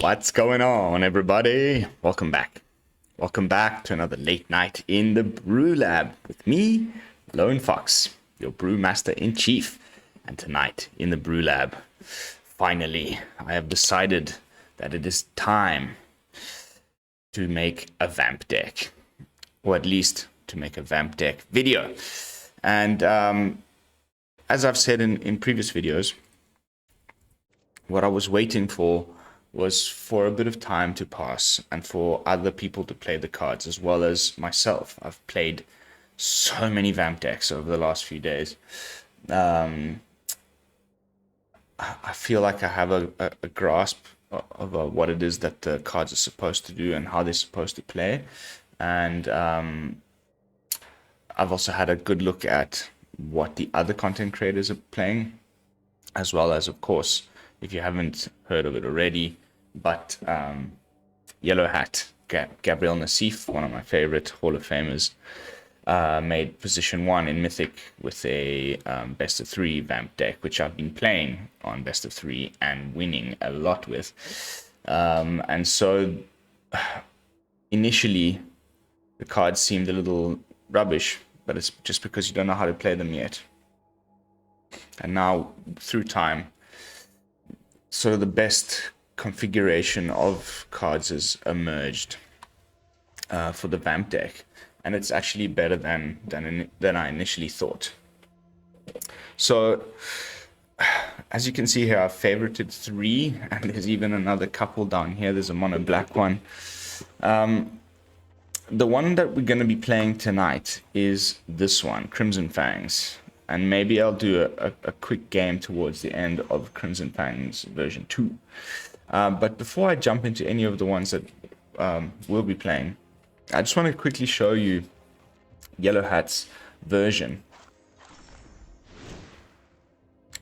What's going on, everybody? Welcome back. Welcome back to another late night in the BrewLab with me, Lone Fox, your brewmaster in chief. And tonight in the BrewLab, finally, I have decided that it is time to make a vamp deck, or at least to make a vamp deck video. And as I've said in previous videos, what I was waiting for was for a bit of time to pass and for other people to play the cards as well as myself. I've played so many vamp decks over the last few days. I feel like I have a grasp of what it is that the cards are supposed to do and how they're supposed to play. And I've also had a good look at what the other content creators are playing, as well as, of course, if you haven't heard of it already, but Yellow Hat, Gabriel Nassif, one of my favorite Hall of Famers, made position 1 in Mythic with a best of 3 vamp deck, which I've been playing on best of 3 and winning a lot with. And so initially the cards seemed a little rubbish, but it's just because you don't know how to play them yet. And now through time, sort of the best configuration of cards has emerged for the vamp deck, and it's actually better than I initially thought. So as you can see here, I've favorited 3, and there's even another couple down here. There's a mono black one. The one that we're going to be playing tonight is this one, Crimson Fangs. And maybe I'll do a quick game towards the end of Crimson Fangs version 2. But before I jump into any of the ones that we'll be playing, I just want to quickly show you Yellow Hat's version.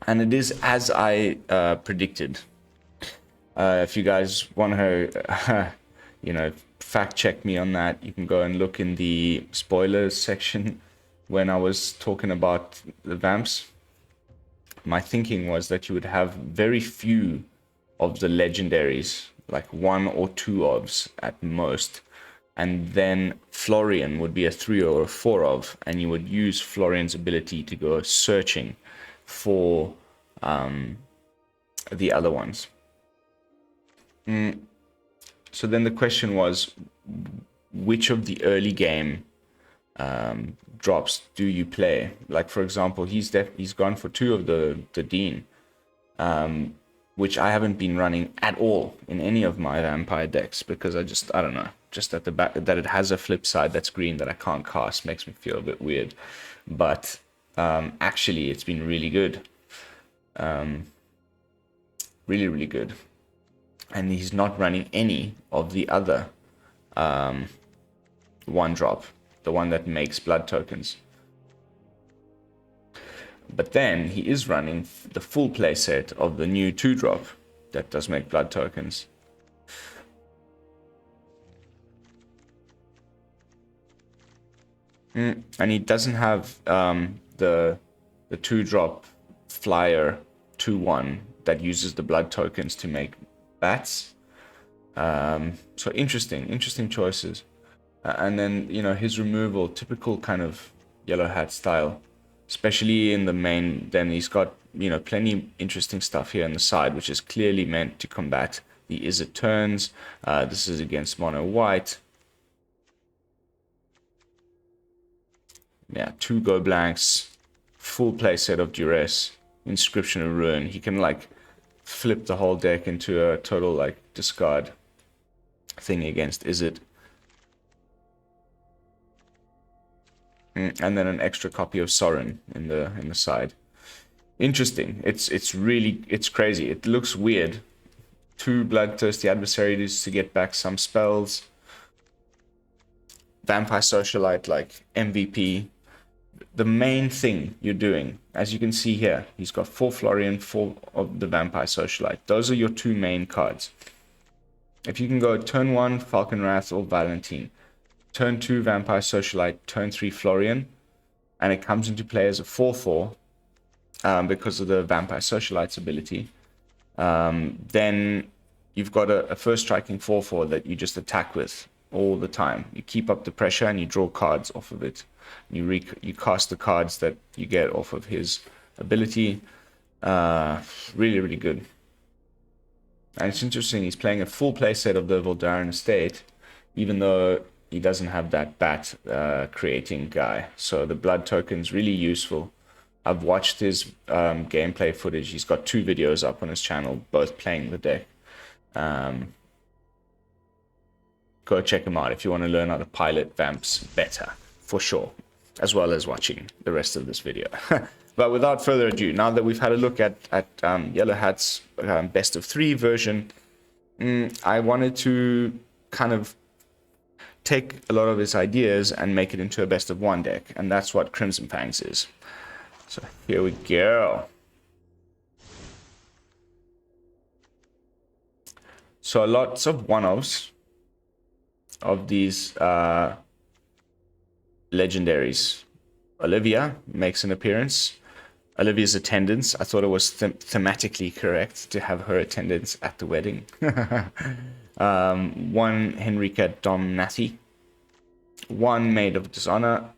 And it is as I predicted. If you guys want to, fact check me on that, you can go and look in the spoilers section. When I was talking about the vamps, my thinking was that you would have very few of the legendaries, like 1 or 2 ofs at most, and then Florian would be a 3 or a 4 of, and you would use Florian's ability to go searching for the other ones. So then the question was, which of the early game drops do you play? Like, for example, he's gone for 2 of the Dean, which I haven't been running at all in any of my vampire decks, because I don't know, just at the back that it has a flip side that's green that I can't cast makes me feel a bit weird. But actually it's been really good, really good. And he's not running any of the other 1-drop, the one that makes blood tokens. But then he is running the full play set of the new 2-drop that does make blood tokens. And he doesn't have the 2-drop flyer 2/1 that uses the blood tokens to make bats. So interesting choices. And then, his removal, typical kind of Yellow Hat style, especially in the main. Then he's got, plenty interesting stuff here on the side, which is clearly meant to combat the Is It turns. This is against mono white. Yeah, 2 go blanks, full play set of Duress, Inscription of Ruin. He can, like, flip the whole deck into a total, like, discard thing against Is It. And then an extra copy of Sorin in the side. Interesting. It's crazy. It looks weird. 2 bloodthirsty adversaries to get back some spells. Vampire Socialite, like MVP. The main thing you're doing, as you can see here, he's got 4 Florian, 4 of the Vampire Socialite. Those are your 2 main cards. If you can go turn 1 Falkenrath or Valentine, turn 2 Vampire Socialite, turn 3 Florian, and it comes into play as a 4/4 because of the Vampire Socialite's ability, then you've got a first striking 4/4 that you just attack with all the time. You keep up the pressure and you draw cards off of it. You cast the cards that you get off of his ability. Really, really good. And it's interesting, he's playing a full play set of the Voldaren Estate, even though he doesn't have that bat creating guy. So the blood token's really useful. I've watched his gameplay footage. He's got 2 videos up on his channel, both playing the deck. Go check him out if you want to learn how to pilot Vamps better, for sure, as well as watching the rest of this video. But without further ado, now that we've had a look at Yellow Hat's best of 3 version, I wanted to kind of take a lot of his ideas and make it into a best of 1 deck, and that's what Crimson Fangs is. So here we go. So lots of one-offs of these legendaries. Olivia makes an appearance. Olivia's Attendants. I thought it was thematically correct to have her attendance at the wedding. One Henrika Domnathi. One Maid of Dishonor.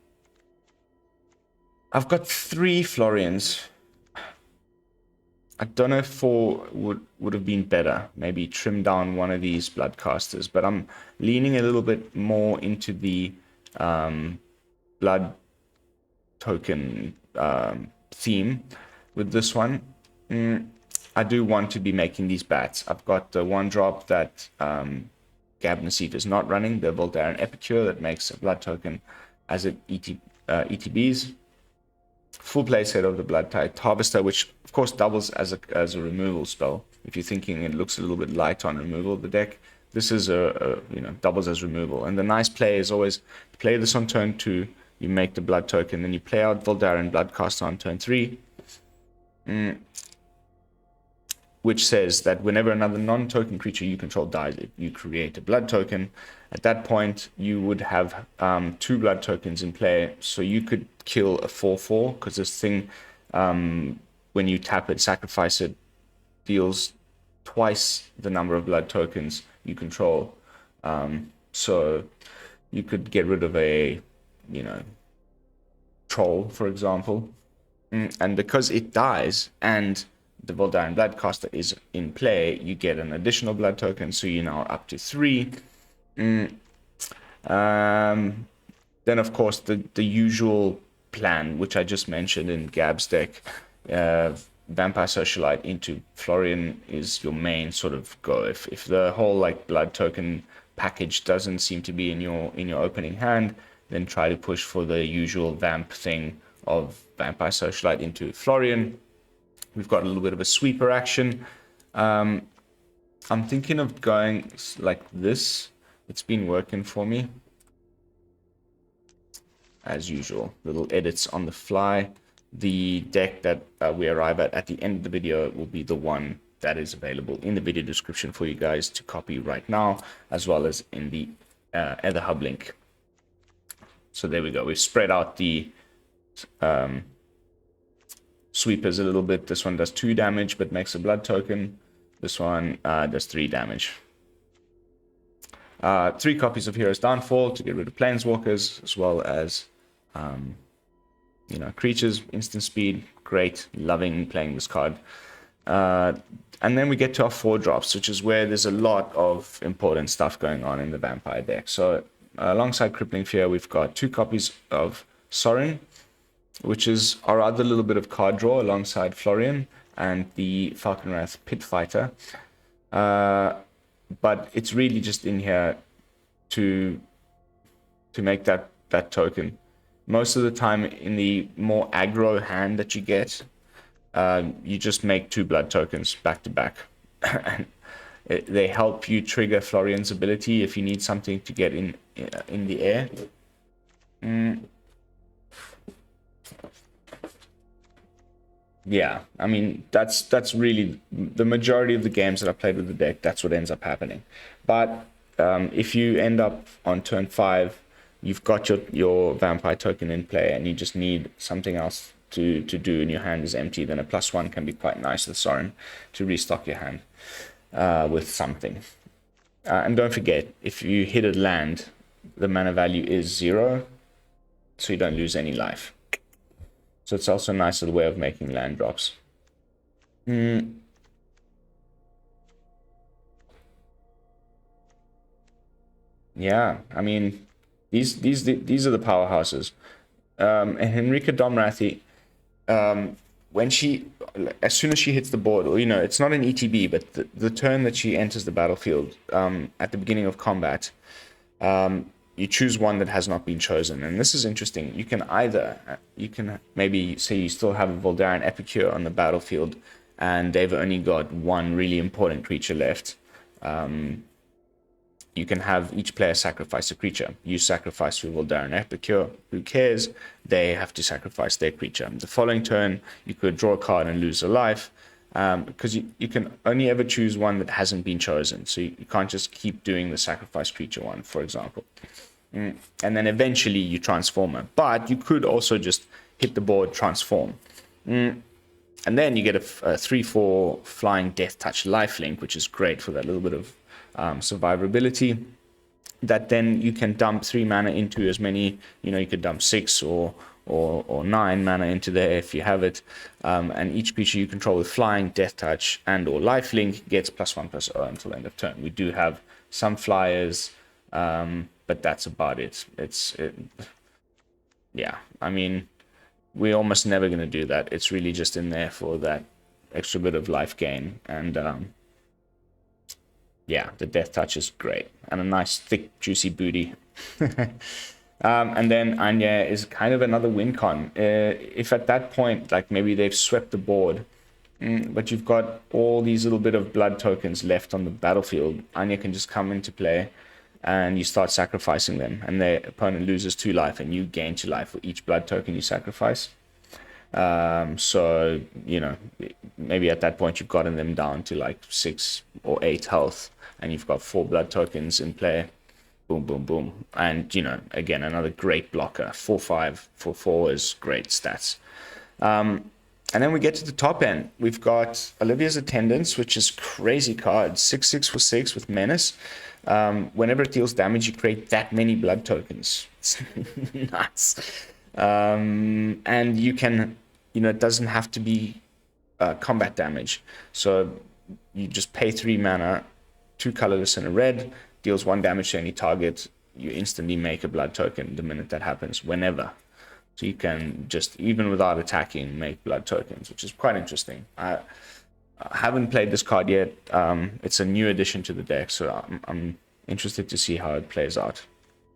I've got 3 Florians. I don't know if 4 would have been better. Maybe trim down one of these Bloodcasters. But I'm leaning a little bit more into the blood token theme with this one. I do want to be making these bats. I've got the 1-drop that Gab Nassif is not running, the Voldaren Epicure that makes a blood token as it ETBs. Full play set of the Bloodtithe Harvester, which of course doubles as a removal spell. If you're thinking it looks a little bit light on removal of the deck, this is doubles as removal. And the nice play is always play this on turn 2. You make the blood token, then you play out Voldaren Bloodcaster on turn 3, which says that whenever another non-token creature you control dies, if you create a blood token, at that point you would have 2 blood tokens in play, so you could kill a 4/4, because this thing, when you tap it, sacrifice it, deals twice the number of blood tokens you control. So you could get rid of a troll, for example, and because it dies and the Voldaren Bloodcaster is in play, you get an additional blood token, so you're now up to 3. Then of course the usual plan, which I just mentioned in Gab's deck, Vampire Socialite into Florian is your main sort of go. If the whole like blood token package doesn't seem to be in your opening hand, then try to push for the usual vamp thing of Vampire Socialite into Florian. We've got a little bit of a sweeper action. I'm thinking of going like this. It's been working for me. As usual, little edits on the fly. The deck that we arrive at the end of the video will be the one that is available in the video description for you guys to copy right now, as well as in the Ether Hub link. So there we go. We've spread out the sweepers a little bit. This one does 2 damage but makes a blood token. This one does 3 damage. 3 copies of Hero's Downfall to get rid of Planeswalkers, as well as creatures, instant speed. Great, loving playing this card. And then we get to our 4-drops, which is where there's a lot of important stuff going on in the Vampire deck. So alongside Crippling Fear, we've got 2 copies of Sorin, which is our other little bit of card draw alongside Florian, and the Falkenrath Pit Fighter. But it's really just in here to make that token. Most of the time in the more aggro hand that you get, you just make 2 blood tokens back to back. And they help you trigger Florian's ability if you need something to get in the air. Yeah, I mean, that's really the majority of the games that I played with the deck. That's what ends up happening. But if you end up on turn 5, you've got your vampire token in play, and you just need something else to do, and your hand is empty, then a +1 can be quite nice with Sorin to restock your hand. with something. And don't forget, if you hit a land, the mana value is 0, so you don't lose any life. So it's also a nice little way of making land drops. Yeah, I mean, these are the powerhouses. And Henrika Domnathi, as soon as she hits the board, or it's not an ETB, but the turn that she enters the battlefield, at the beginning of combat, you choose one that has not been chosen. And this is interesting. You can maybe say you still have a Voldaren Epicure on the battlefield, and they've only got one really important creature left. You can have each player sacrifice a creature. You sacrifice to Voldaren Epicure. Who cares? They have to sacrifice their creature. The following turn, you could draw a card and lose a life, because you can only ever choose one that hasn't been chosen. So you can't just keep doing the sacrifice creature one, for example. And then eventually you transform it. But you could also just hit the board, transform. And then you get a 3/4 flying Death Touch lifelink, which is great for that little bit of survivability. That then you can dump 3 mana into as many, you could dump 6 or 9 mana into there if you have it. And each creature you control with flying, Death Touch, and or lifelink gets +1/+0 until end of turn. We do have some flyers, but that's about it. Yeah, I mean, we're almost never going to do that. It's really just in there for that extra bit of life gain. And yeah, the Death Touch is great. And a nice, thick, juicy booty. And then Anje is kind of another win con. If at that point, like maybe they've swept the board, but you've got all these little bit of blood tokens left on the battlefield, Anje can just come into play and you start sacrificing them. And their opponent loses 2 life and you gain 2 life for each blood token you sacrifice. So, maybe at that point you've gotten them down to like 6 or 8 health and you've got 4 blood tokens in play. Boom, boom, boom. And, again, another great blocker. 4/5 for 4 is great stats. And then we get to the top end. We've got Olivia's Attendants, which is crazy card. 6/6 for 6 with Menace. Whenever it deals damage, you create that many blood tokens. It's nuts. And you can, it doesn't have to be combat damage. So you just pay 3 mana, 2 colorless and a red, deals 1 damage to any target. You instantly make a blood token the minute that happens, whenever. So you can just, even without attacking, make blood tokens, which is quite interesting. I haven't played this card yet. It's a new addition to the deck, so I'm interested to see how it plays out.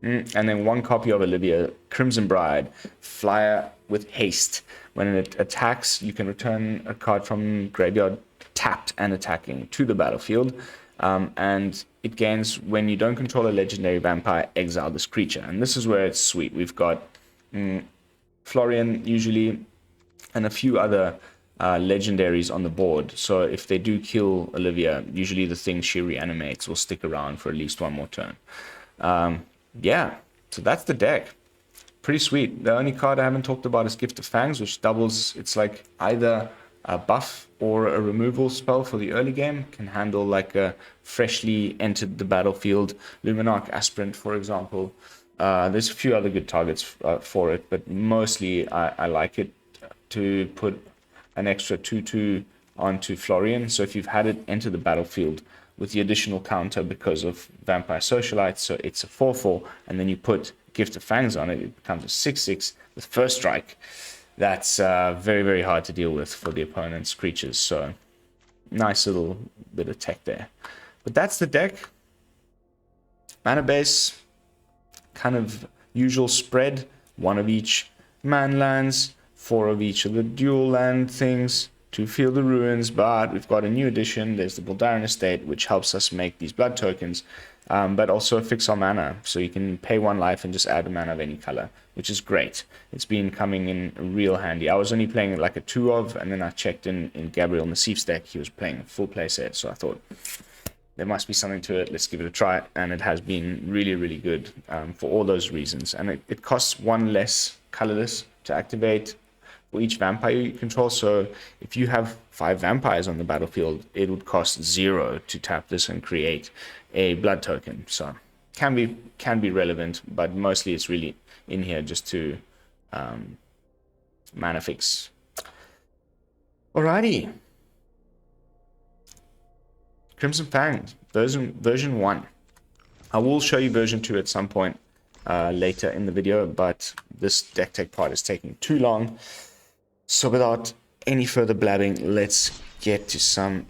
And then 1 copy of Olivia, Crimson Bride, flyer with haste. When it attacks, you can return a card from graveyard tapped and attacking to the battlefield. And it gains when you don't control a legendary vampire, exile this creature. And this is where it's sweet. We've got Florian usually and a few other legendaries on the board. So if they do kill Olivia, usually the thing she reanimates will stick around for at least 1 more turn. Yeah, so that's the deck. Pretty sweet. The only card I haven't talked about is Gift of Fangs, which doubles. It's like either a buff or a removal spell for the early game. Can handle like a freshly entered the battlefield Luminarch Aspirant, for example. There's a few other good targets for it, but mostly I like it to put an extra 2/2 onto Florian. So if you've had it enter the battlefield with the additional counter because of Vampire Socialite, so it's a 4/4, and then you put Gift of Fangs on it, it becomes a 6/6 with first strike. That's very, very hard to deal with for the opponent's creatures. So nice little bit of tech there. But that's the deck. Mana base, kind of usual spread. 1 of each man lands, 4 of each of the dual land things to Feel the Ruins. But we've got a new addition. There's the Voldaren Estate, which helps us make these blood tokens. But also fix our mana. So you can pay 1 life and just add a mana of any color, which is great. It's been coming in real handy. I was only playing like a 2 of, and then I checked in Gabriel Nassif's deck. He was playing a full play set. So I thought there must be something to it. Let's give it a try. And it has been really, really good for all those reasons. And it costs 1 less colorless to activate, for each vampire you control. So if you have 5 vampires on the battlefield, it would cost 0 to tap this and create a blood token. So can be relevant, but mostly it's really in here just to mana fix. Alrighty. Crimson Fangs, version 1. I will show you version 2 at some point later in the video, but this deck tech part is taking too long. So without any further blabbing, let's get to some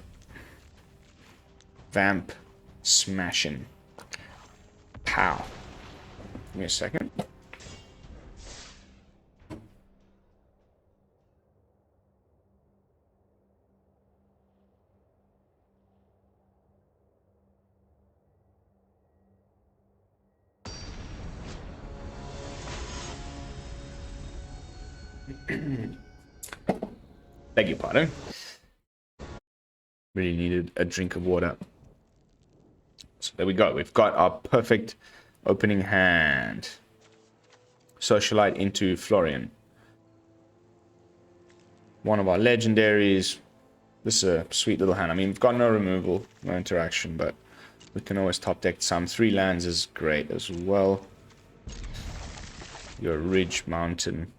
vamp smashing. Pow. Give me a second. Beg your pardon. Really needed a drink of water. So there we go. We've got our perfect opening hand. Socialite into Florian. One of our legendaries. This is a sweet little hand. I mean, we've got no removal, no interaction, but we can always top deck some. 3 lands is great as well. Your Ridge Mountain.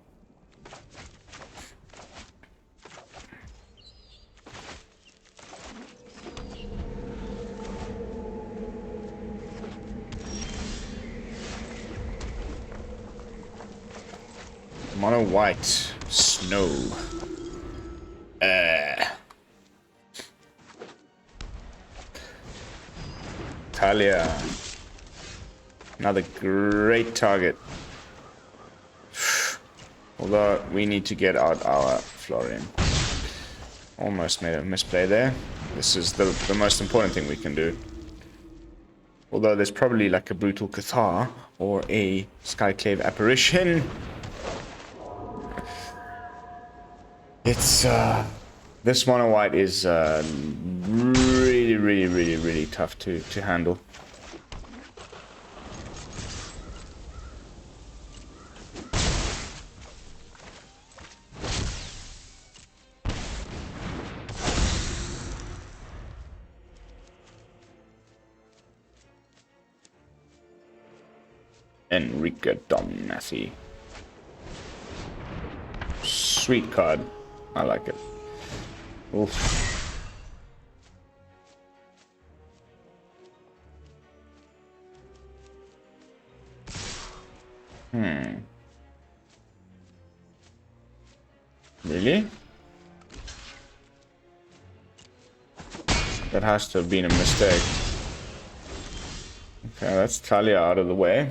Mono white snow. Talia. Another great target. Although we need to get out our Florian. Almost made a misplay there. This is the most important thing we can do. Although there's probably like a Brutal Cathar or a Skyclave Apparition. It's this mono white is really tough to handle. Henrika Domnathi. Sweet card. I like it. Oof. Really? That has to have been a mistake. Okay, that's Talia out of the way.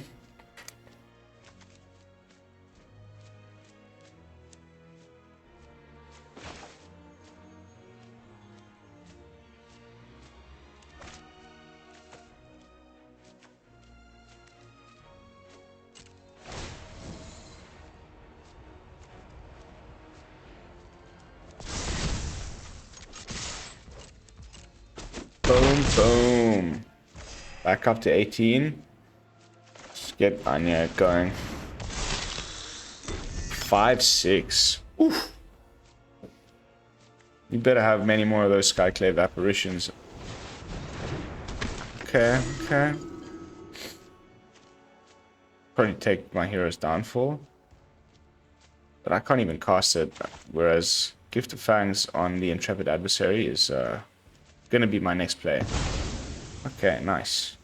Boom, boom. Back up to 18. Let's get Anje going. 5-6. Oof. You better have many more of those Skyclave Apparitions. Okay, okay. Probably take my hero's downfall. But I can't even cast it. Whereas Gift of Fangs on the Intrepid Adversary is gonna be my next play. Okay, nice.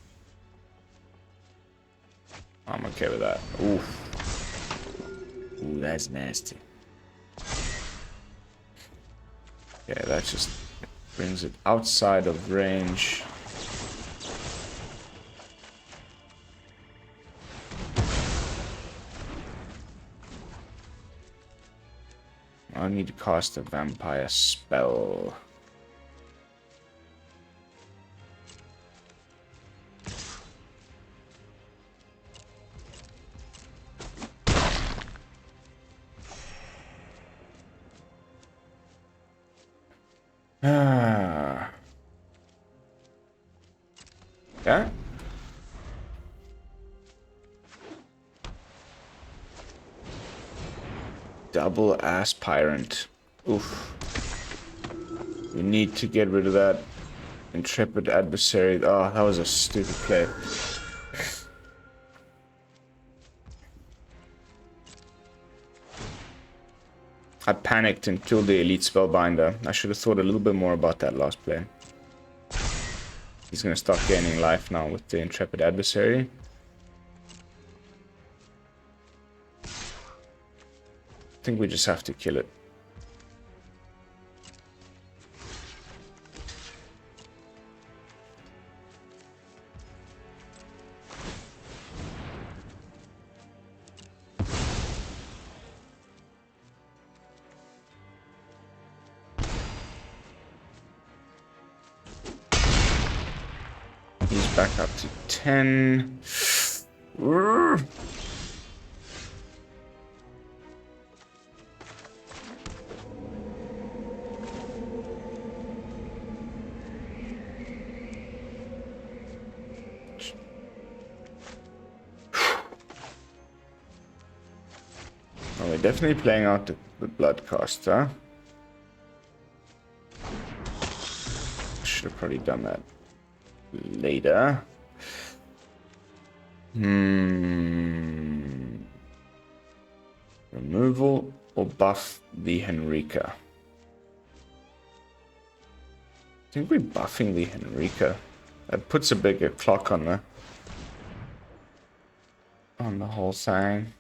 I'm okay with that. Oof. Ooh, that's nasty. Yeah, that just brings it outside of range. I need to cast a vampire spell. Yeah. Double Aspirant. Oof. We need to get rid of that Intrepid Adversary. Oh, that was a stupid play. I panicked and killed the Elite Spellbinder. I should have thought a little bit more about that last play. He's going to start gaining life now with the Intrepid Adversary. I think we just have to kill it. Back up to 10. Oh, we're definitely playing out the Bloodcaster. Should have probably done that later. Removal or buff the Henrika? I think we're buffing the Henrika. That puts a bigger clock on the whole thing.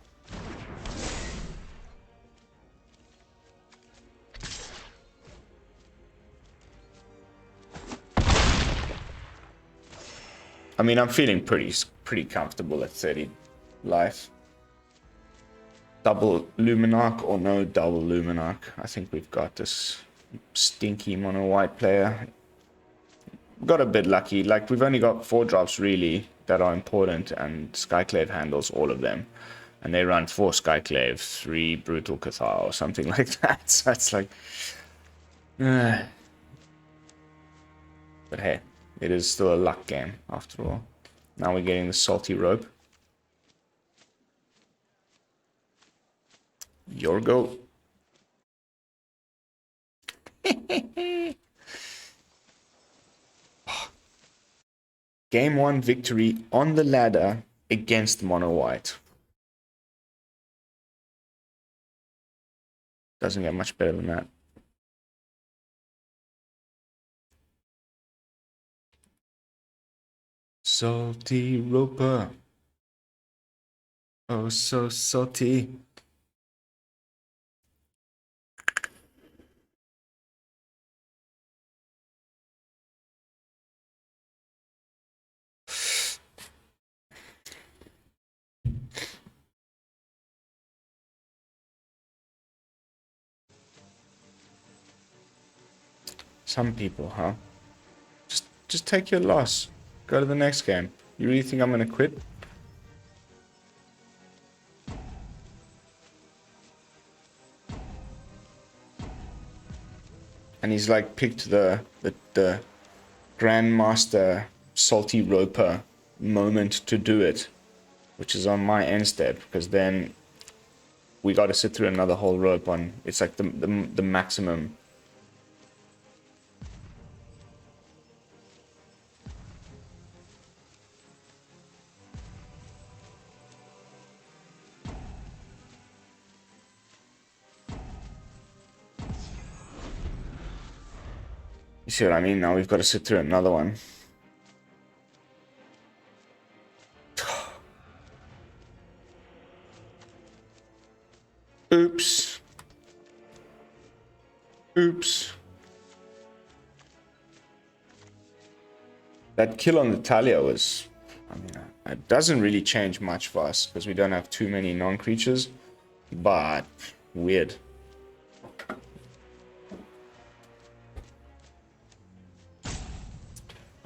I mean, I'm feeling pretty comfortable at 30 life. Double Luminarch or no double Luminarch. I think we've got this stinky mono white player. Got a bit lucky. Like, we've only got 4 drops really that are important, and Skyclave handles all of them. And they run 4 Skyclave, 3 Brutal Cathar or something like that. So it's like... But hey. It is still a luck game, after all. Now we're getting the salty rope. Your go. Game 1 victory on the ladder against mono white. Doesn't get much better than that. Salty roper. Oh, so salty. Some people, huh? Just take your loss. Go to the next game. You really think I'm gonna quit? And he's like picked the Grandmaster Salty Roper moment to do it, which is on my end step, because then we got to sit through another whole rope on. It's like the maximum. You see what I mean? Now we've got to sit through another one. Oops. Oops. That kill on the Talia was... I mean, it doesn't really change much for us, because we don't have too many non-creatures. But, weird.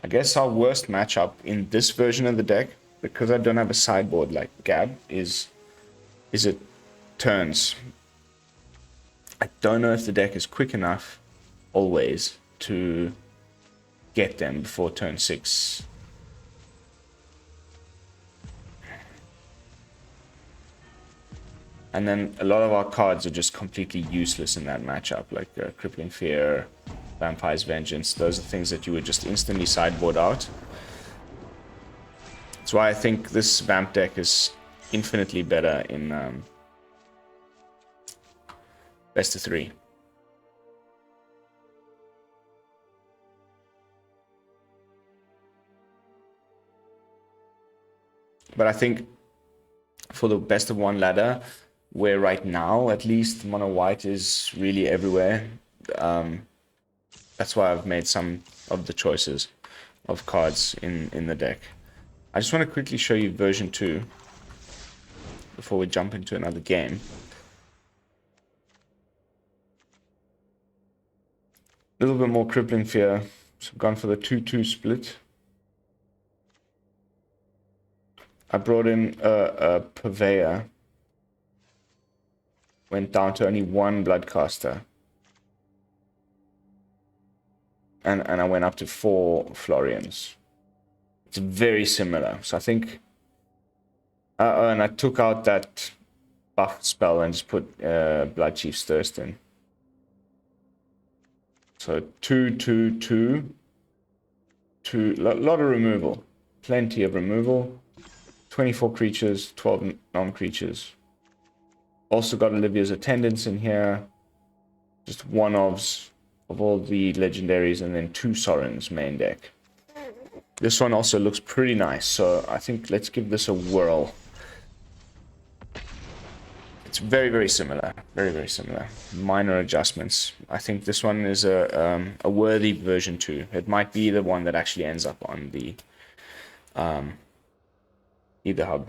I guess our worst matchup in this version of the deck, because I don't have a sideboard like Gab, is it turns. I don't know if the deck is quick enough, always, to get them before turn 6. And then a lot of our cards are just completely useless in that matchup, like Crippling Fear, Vampire's Vengeance. Those are things that you would just instantly sideboard out. That's why I think this Vamp deck is infinitely better in best of 3. But I think for the best of 1 ladder, where right now at least mono white is really everywhere, that's why I've made some of the choices of cards in the deck. I just want to quickly show you version 2 before we jump into another game. A little bit more Crippling Fear, so I've gone for the 2-2 split. I brought in a Purveyor. Went down to only 1 Bloodcaster. And I went up to 4 Florians. It's very similar. So I think... and I took out that buff spell and just put Bloodchief's Thirst in. So 2-2-2. Lot of removal. Plenty of removal. 24 creatures, 12 non-creatures. Also got Olivia's Attendants in here. Just one-ofs of all the legendaries, and then 2 Sorins main deck. This one also looks pretty nice, so I think let's give this a whirl. It's very, very similar. Very, very similar. Minor adjustments. I think this one is a worthy version 2. It might be the one that actually ends up on the either hub.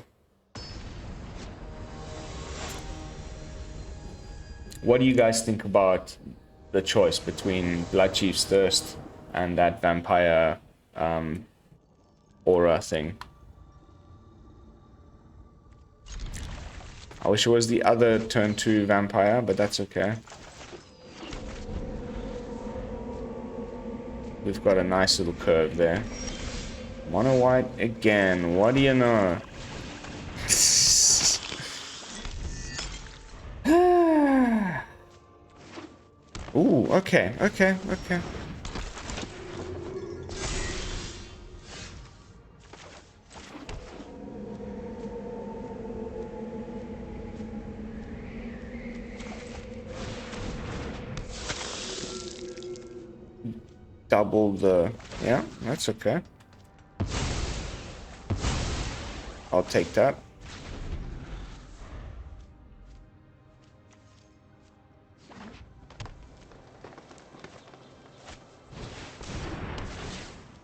What do you guys think about the choice between Bloodchief's Thirst and that vampire aura thing? I wish it was the other turn 2 vampire, but that's okay. We've got a nice little curve there. Mono white again. What do you know? Ooh, okay. Double the... Yeah, that's okay. I'll take that.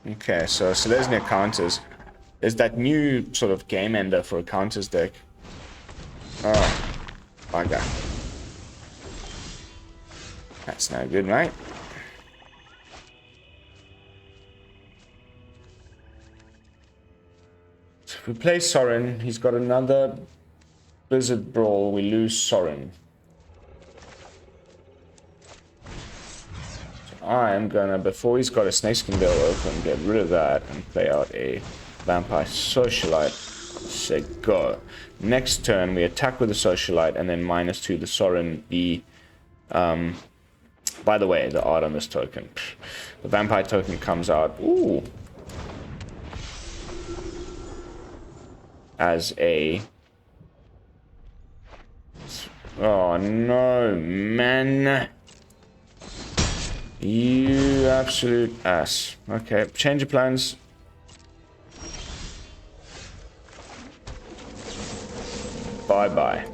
Okay, so there's no counters. There's that new sort of game ender for a counters deck. Oh, bugger. That's no good, mate. So if we play Sorin, he's got another Blizzard Brawl. We lose Sorin. I am gonna, before he's got a Snakeskin Veil open, get rid of that and play out a Vampire Socialite. Say go. Next turn, we attack with the Socialite and then -2 the Sorin. By the way, the art on this token. The Vampire token comes out. Ooh. As a... Oh no, man. You absolute ass. Okay, change your plans. Bye-bye.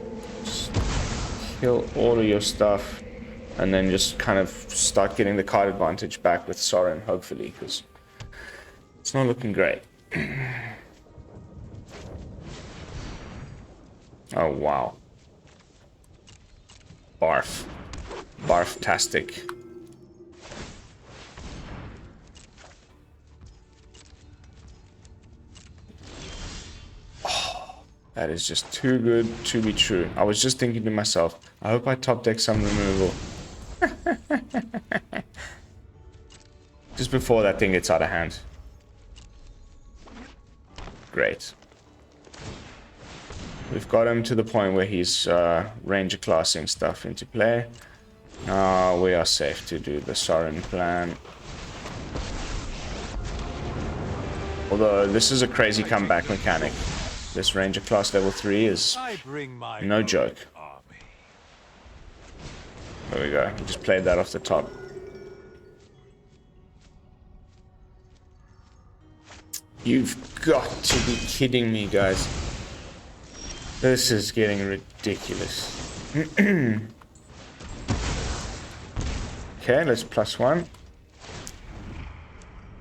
Kill all of your stuff. And then just kind of start getting the card advantage back with Sorin, hopefully, because it's not looking great. Oh, wow. Barf. Barf-tastic. That is just too good to be true. I was just thinking to myself, I hope I top deck some removal. Just before that thing gets out of hand. We've got him to the point where he's ranger classing stuff into play. Now we are safe to do the Sorin plan. Although this is a crazy comeback mechanic. This ranger class level 3 is no joke. There we go. He just played that off the top. You've got to be kidding me, guys. This is getting ridiculous. Okay, let's +1.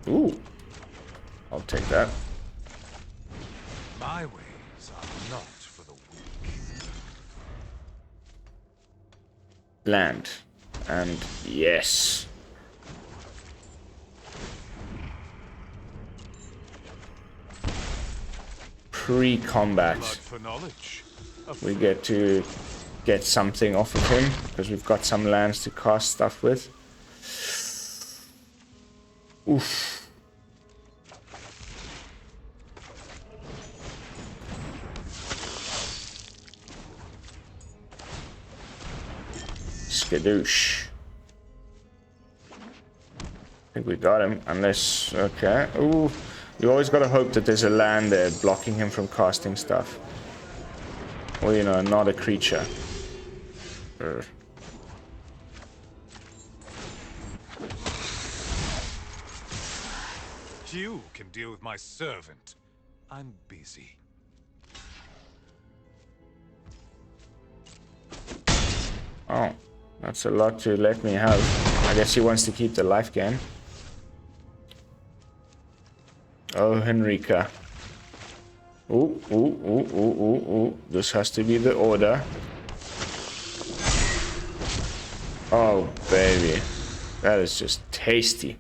Ooh. I'll take that. My ways are not for the weak. Land. And yes. Pre-combat. We get to get something off of him because we've got some lands to cast stuff with. Oof. Skadoosh. I think we got him, unless... Okay. Ooh. You always gotta hope that there's a land there blocking him from casting stuff. Or, you know, not a creature. Urgh. You can deal with my servant. I'm busy. Oh, that's a lot to let me have. I guess he wants to keep the life gain. Oh, Henrika. Ooh, ooh, ooh, ooh, ooh, ooh. This has to be the order. Oh, baby. That is just tasty.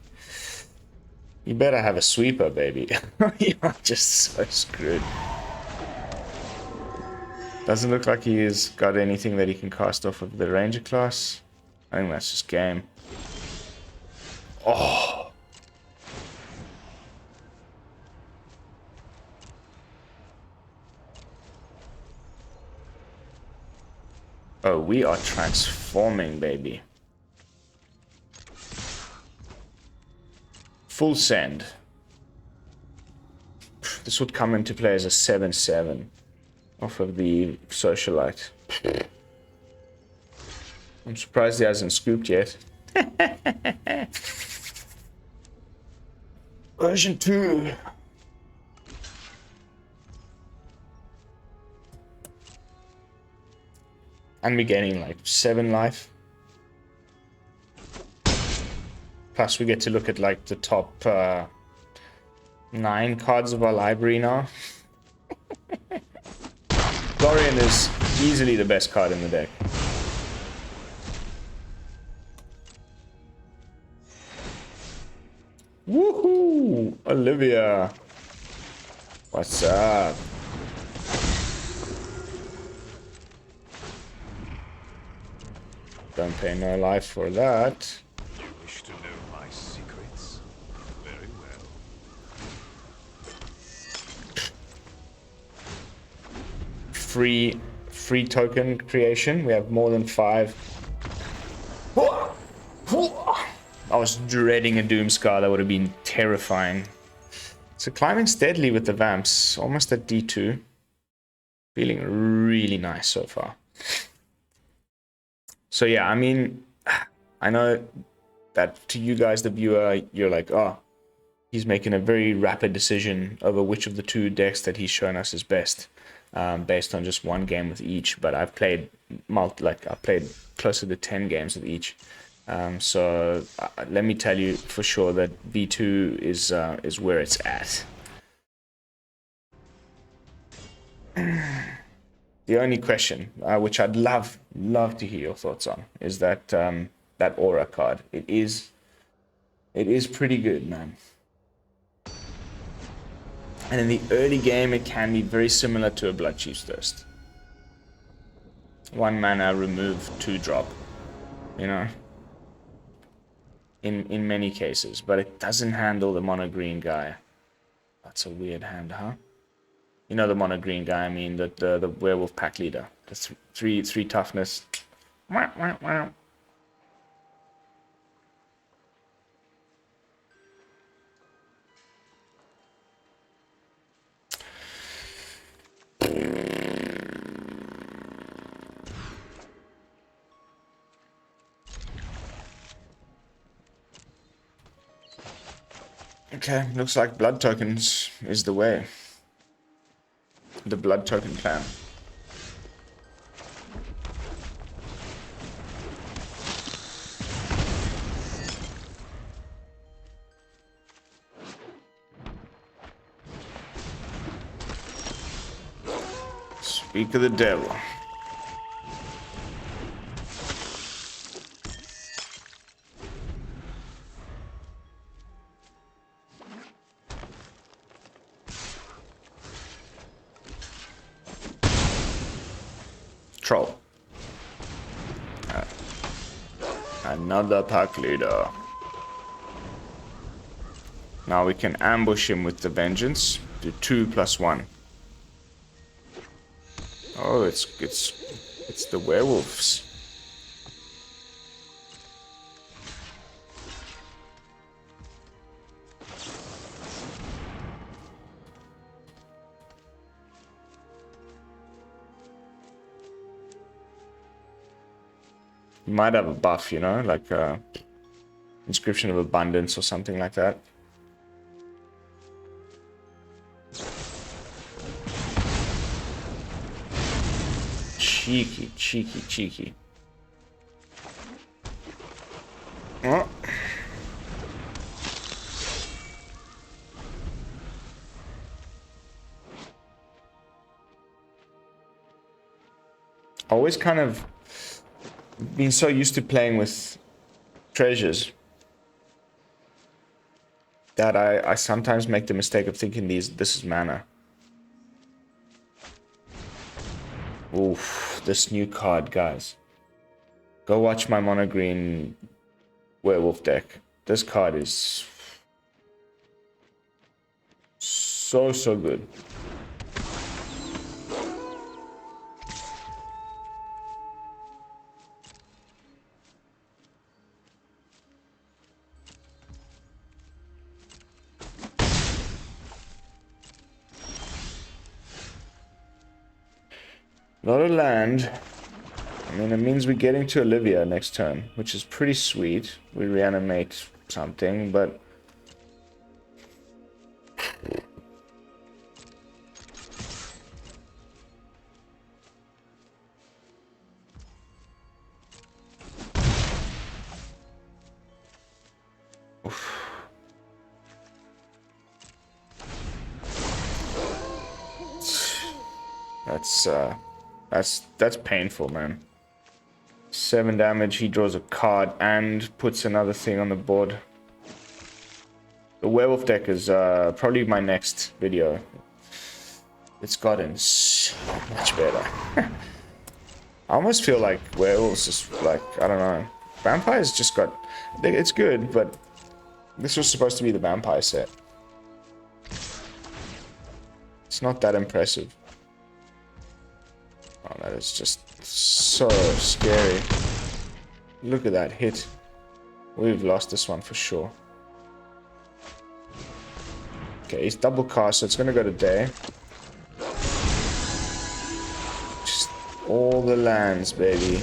You better have a sweeper, baby. You're just so screwed. Doesn't look like he has got anything that he can cast off of the ranger class. I think that's just game. Oh. Oh, we are transforming, baby. Full send. This would come into play as a 7/7 off of the Socialite. I'm surprised he hasn't scooped yet. Version 2. And we're getting like 7 life. Plus we get to look at like the top 9 cards of our library now. Florian is easily the best card in the deck. Woohoo! Olivia! What's up? Don't pay no life for that. You wish to know my secrets? Very well. Free token creation. We have more than 5. I was dreading a Doomscar. That would have been terrifying. So climbing steadily with the Vamps. Almost at D2. Feeling really nice so far. So yeah, I mean, I know that to you guys, the viewer, you're like, oh, he's making a very rapid decision over which of the 2 decks that he's shown us is best, based on just 1 game with each. But I've played I've played closer to 10 games with each. So let me tell you for sure that V2 is where it's at. The only question, which I'd love to hear your thoughts on, is that that aura card. It is pretty good, man. And in the early game, it can be very similar to a Bloodchief's Thirst. 1 mana, remove 2 drop. You know, in many cases, but it doesn't handle the mono green guy. That's a weird hand, huh? You know the mono green guy. I mean the werewolf pack leader. That's three toughness. Wah, wah, wah. Okay, looks like blood tokens is the way. The blood token plan. Speak of the devil. Troll. Another pack leader. Now we can ambush him with the vengeance. Do 2+1. Oh, it's the werewolves. You might have a buff, you know, like Inscription of Abundance or something like that. Cheeky, cheeky, cheeky. Oh. Always kind of been so used to playing with treasures that I sometimes make the mistake of thinking this is mana. Oof, this new card, guys. Go watch my mono green werewolf deck. This card is so good. Not a land. I mean, it means we're getting to Olivia next turn, which is pretty sweet. We reanimate something, but... Oof. That's painful, man. 7 damage, he draws a card and puts another thing on the board. The werewolf deck is probably my next video. It's gotten so much better. I almost feel like werewolves just like, I don't know. Vampires just got... It's good, but this was supposed to be the vampire set. It's not that impressive. Oh, that is just so scary. Look at that hit. We've lost this one for sure. Okay, he's double cast, so it's gonna go to day. Just all the lands, baby.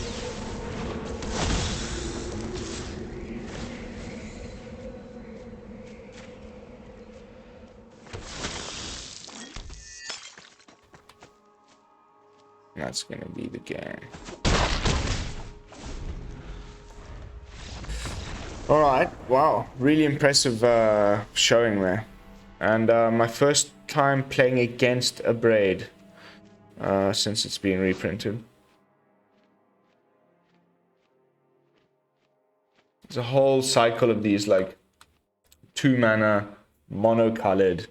That's gonna be the game. Alright, wow, really impressive showing there. And my first time playing against a braid since it's been reprinted. There's a whole cycle of these like 2 mana, mono-colored,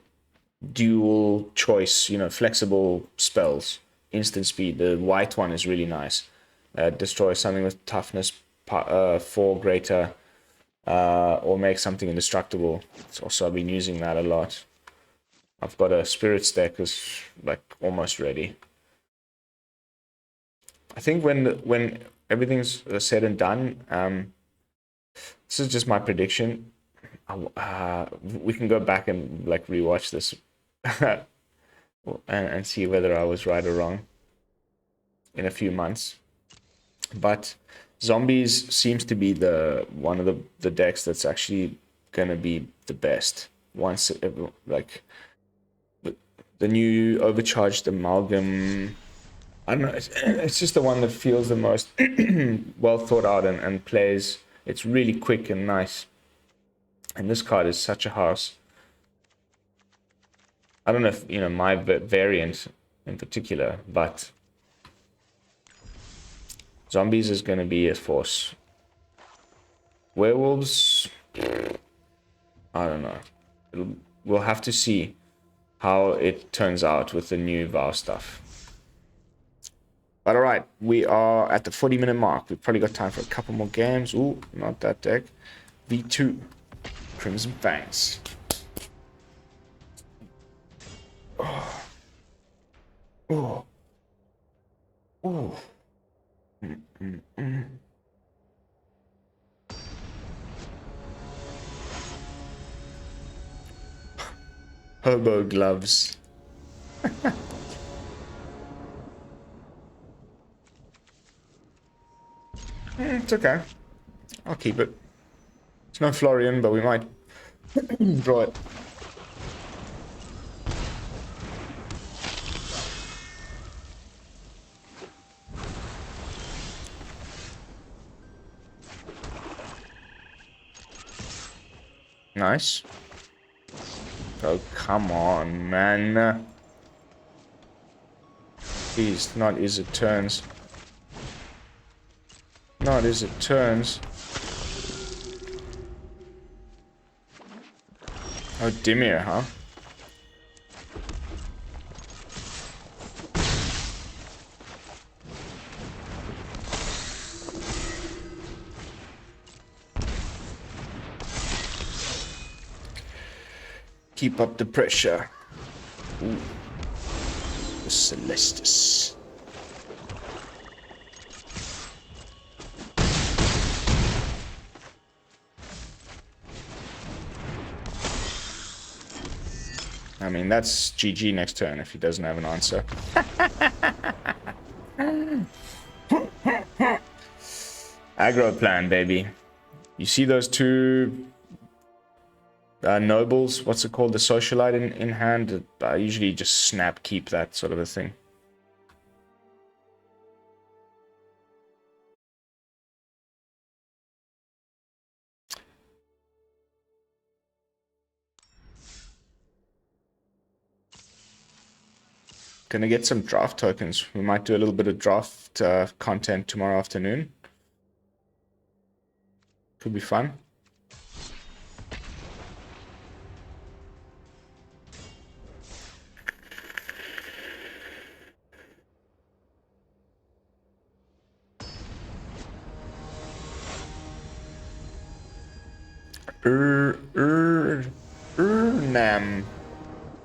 dual choice, you know, flexible spells. Instant speed. The white one is really nice. Destroy something with toughness 4 greater, or make something indestructible. So I've been using that a lot. I've got a Spirits deck is like almost ready. I think when everything's said and done, this is just my prediction. We can go back and like rewatch this and see whether I was right or wrong in a few months. But zombies seems to be one of the decks that's actually gonna be the best once like the new overcharged amalgam. I don't know. It's just the one that feels the most well thought out and plays. It's really quick and nice. And this card is such a house. I don't know if you know my variant in particular, but zombies is going to be a force. Werewolves, I don't know. We'll have to see how it turns out with the new Vow stuff. But alright, we are at the 40-minute mark. We've probably got time for a couple more games. Ooh, not that deck. V2. Crimson Fangs. Oh. Oh. Oh. Hobo gloves. It's okay. I'll keep it. It's no Florian, but we might draw it. Nice. Oh, come on, man. Please, not as it turns. Not as it turns. Oh, Dimir, huh? Keep up the pressure. Ooh. The Celestis. I mean, that's GG next turn if he doesn't have an answer. Aggro plan, baby. You see those two nobles, what's it called, the socialite in hand? I usually just snap keep that sort of a thing. Gonna get some draft tokens. We might do a little bit of draft content tomorrow afternoon. Could be fun.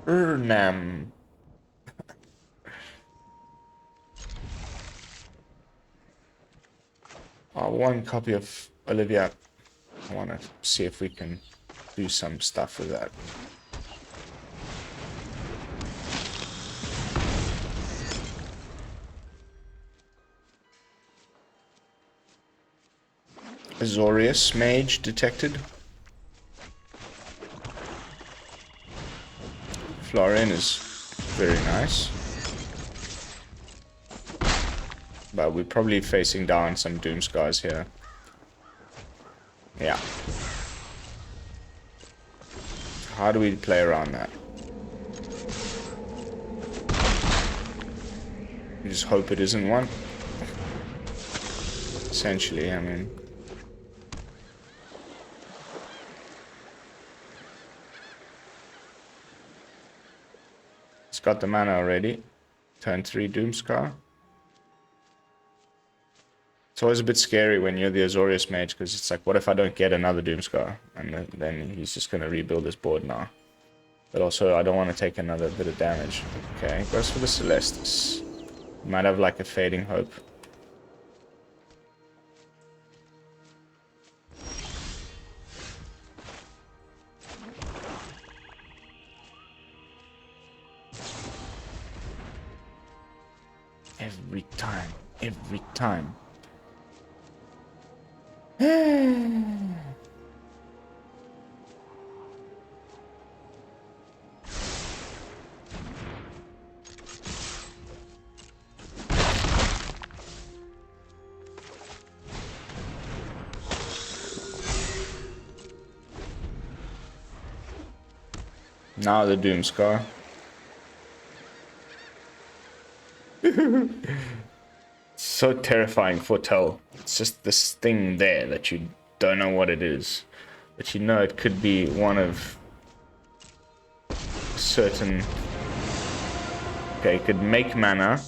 Urnam. One copy of Olivia. I want to see if we can do some stuff with that. Azorius, Mage detected. Florian is very nice. But we're probably facing down some Doomskars here. Yeah. How do we play around that? We just hope it isn't one. Essentially, I mean. It's got the mana already. Turn 3 Doomskar. It's always a bit scary when you're the Azorius mage, because it's like, what if I don't get another Doomskar? And then he's just going to rebuild his board now. But also, I don't want to take another bit of damage. Okay, goes for the Celestis. Might have like a Fading Hope. Every time. Every time. Now the Doomscar. So terrifying, Foretell. It's just this thing there that you don't know what it is. But you know it could be one of certain... Okay, it could make mana,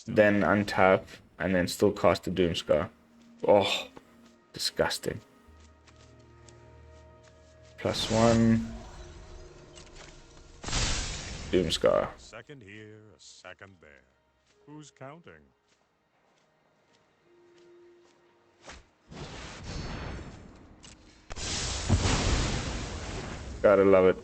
then untap, and then still cast the Doomscar. Oh, disgusting. +1. Doomscar. Second here, a second there. Who's counting? Gotta love it.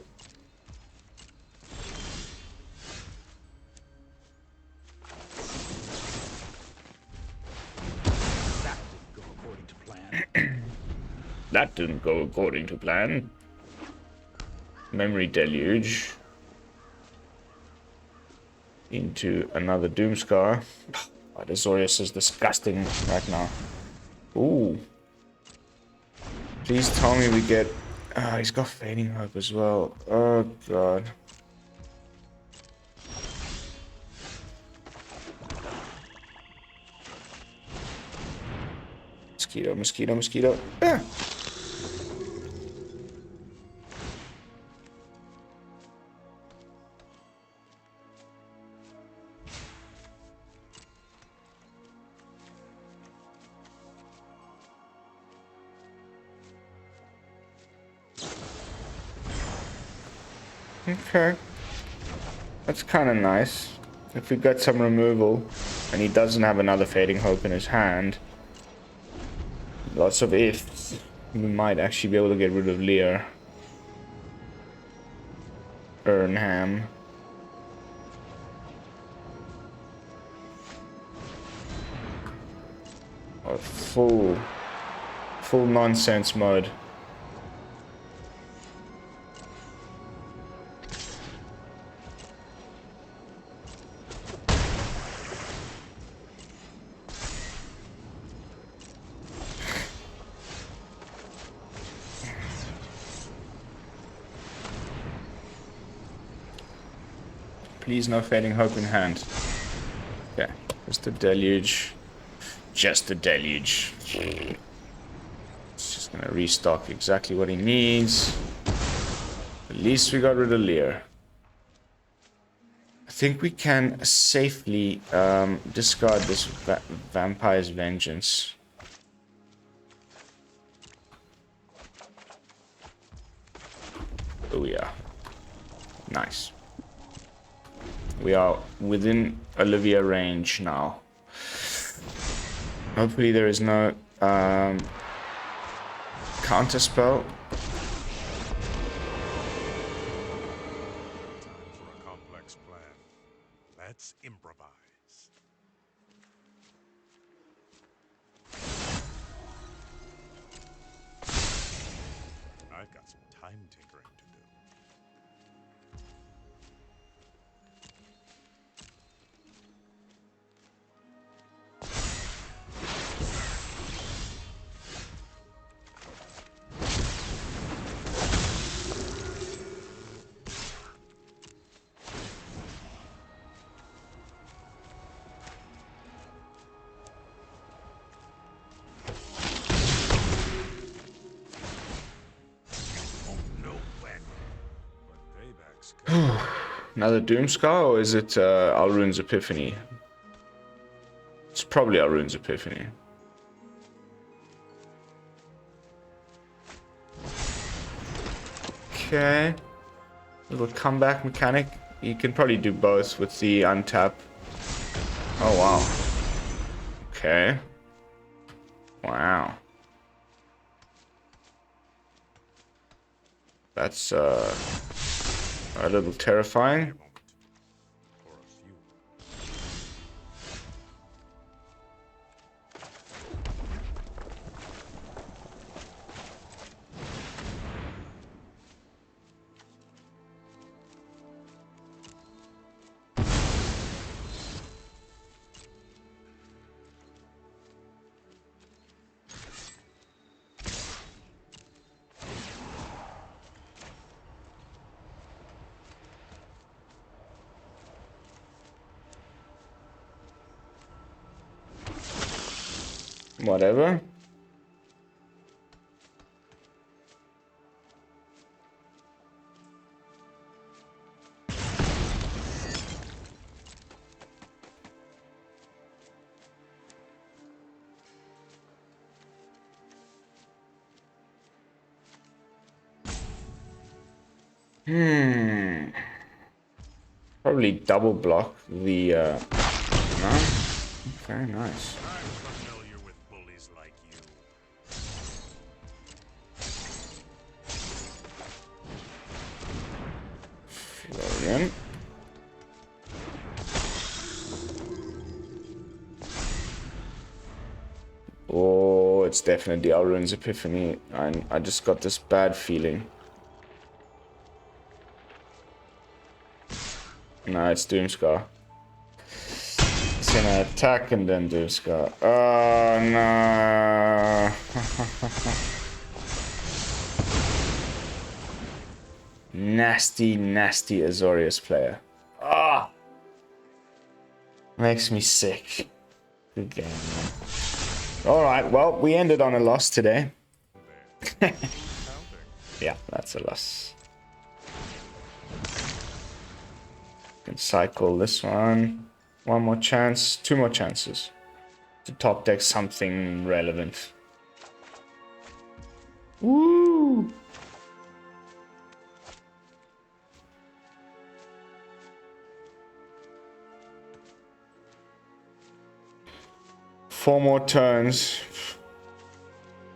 That didn't go according to plan. Memory Deluge. Into another Doomscar. Oh, Azorius is disgusting right now. Ooh. Please tell me we get... he's got Fading Hope as well. Oh, God. Mosquito, mosquito, mosquito. Ah. Okay. That's kind of nice. If we got some removal, and he doesn't have another Fading Hope in his hand, lots of ifs, we might actually be able to get rid of Lear. Urnham. Or full nonsense mode. Please no Fading Hope in hand. Okay, just a deluge. Just a deluge. It's just gonna restock exactly what he needs. At least we got rid of Lear. I think we can safely discard this Vampire's Vengeance. Oh yeah. Nice. We are within Olivia range now. Hopefully there is no counter spell. Time for a complex plan. Let's improvise. I've got some time tinkering to do. Another Doomscar, or is it Alrune's Epiphany? It's probably Alrune's Epiphany. Okay. Little comeback mechanic. You can probably do both with the untap. Oh, wow. Okay. Wow. That's a little terrifying. Whatever. Probably double block the no? Very nice. I'm familiar with bullies like you. Florian. Oh, it's definitely Elrond's Epiphany. I just got this bad feeling. No, it's Doomscar. It's gonna attack and then Doomscar. Oh no. Nasty, nasty Azorius player. Ah, makes me sick. Good game, man. Alright, well, we ended on a loss today. Yeah, that's a loss. Can cycle this one. One more chance, two more chances to top deck something relevant. Woo! Four more turns.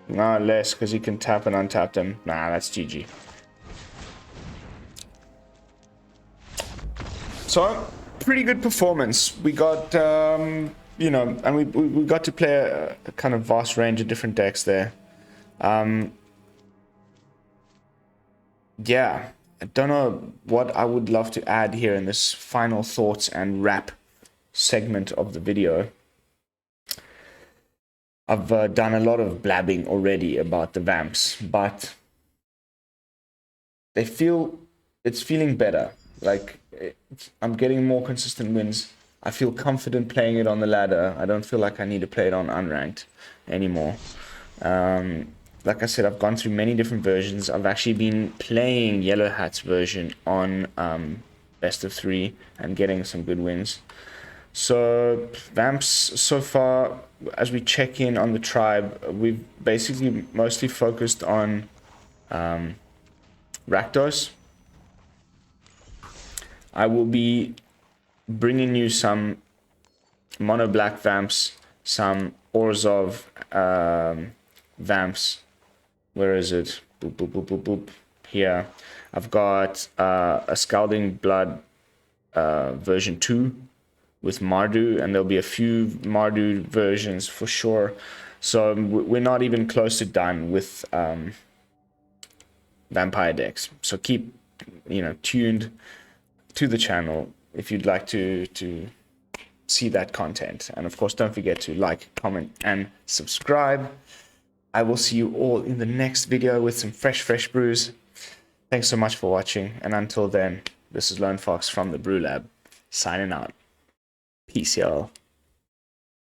Nah, less, because he can tap and untap them. Nah, that's GG. So, pretty good performance. We got, you know, and we got to play a kind of vast range of different decks there. Yeah, I don't know what I would love to add here in this final thoughts and wrap segment of the video. I've done a lot of blabbing already about the Vamps, but it's feeling better. Like, I'm getting more consistent wins. I feel confident playing it on the ladder. I don't feel like I need to play it on unranked anymore. Like I said, I've gone through many different versions. I've actually been playing Yellow Hat's version on best of 3 and getting some good wins. So Vamps so far, as we check in on the tribe, we've basically mostly focused on Rakdos. I will be bringing you some mono black Vamps, some Orzhov Vamps. Where is it? Boop, boop, boop, boop, boop. Here. I've got a Scalding Blood version 2 with Mardu, and there'll be a few Mardu versions for sure. So we're not even close to done with Vampire decks. So keep, you know, tuned to the channel if you'd like to see that content. And of course, don't forget to like, comment, and subscribe. I will see you all in the next video with some fresh brews. Thanks so much for watching, and until then, this is Lone Fox from the BrewLab, signing out. Peace, y'all.